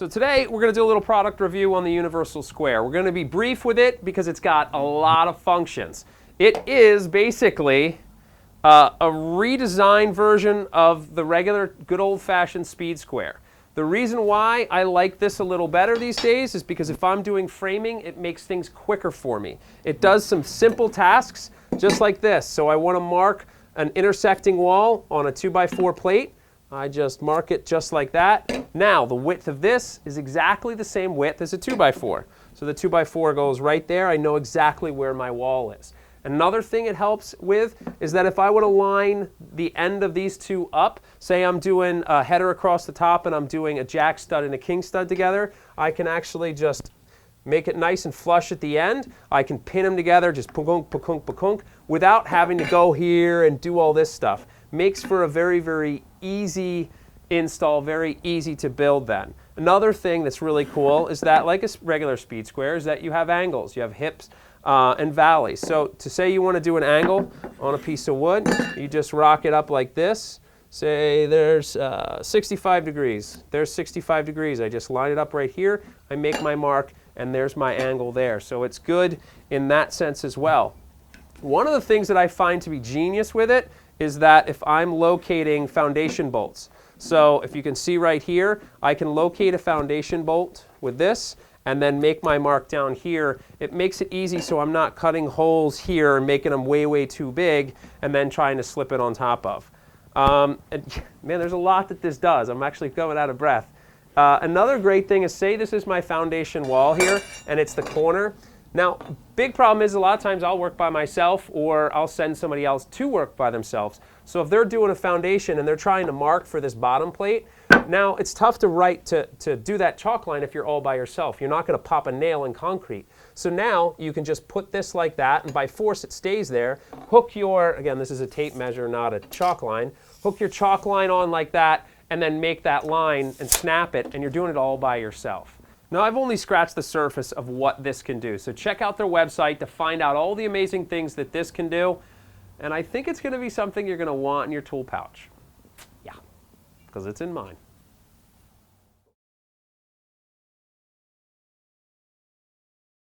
So today we're going to do a little product review on the Universal Square. We're going to be brief with it because it's got a lot of functions. It is basically a redesigned version of the regular good old-fashioned Speed Square. The reason why I like this a little better these days is because if I'm doing framing, it makes things quicker for me. It does some simple tasks just like this. So I want to mark an intersecting wall on a 2x4 plate. I just mark it just like that. Now, the width of this is exactly the same width as a 2x4. So the 2x4 goes right there. I know exactly where my wall is. Another thing it helps with is that if I would line the end of these two up, say I'm doing a header across the top and I'm doing a jack stud and a king stud together, I can actually just make it nice and flush at the end. I can pin them together, just pukunk, pukunk, pukunk, without having to go here and do all this stuff. Makes for a very, very easy install, very easy to build then. Another thing that's really cool is that, like a regular Speed Square, is that you have angles. You have hips and valleys. So to say you want to do an angle on a piece of wood, you just rock it up like this. Say there's 65 degrees. There's 65 degrees. I just line it up right here. I make my mark, and there's my angle there. So it's good in that sense as well. One of the things that I find to be genius with it is that if I'm locating foundation bolts, so if you can see right here, I can locate a foundation bolt with this and then make my mark down here. It makes it easy so I'm not cutting holes here and making them way, way too big and then trying to slip it on top of. And man, there's a lot that this does. I'm actually going out of breath. Another great thing is, say this is my foundation wall here and it's the corner. Now, big problem is a lot of times I'll work by myself or I'll send somebody else to work by themselves. So if they're doing a foundation and they're trying to mark for this bottom plate, now it's tough to do that chalk line if you're all by yourself. You're not going to pop a nail in concrete. So now you can just put this like that, and by force it stays there. Hook your, again, this is a tape measure, not a chalk line. Hook your chalk line on like that and then make that line and snap it, and you're doing it all by yourself. Now, I've only scratched the surface of what this can do, so check out their website to find out all the amazing things that this can do, and I think it's going to be something you're going to want in your tool pouch. Yeah, because it's in mine.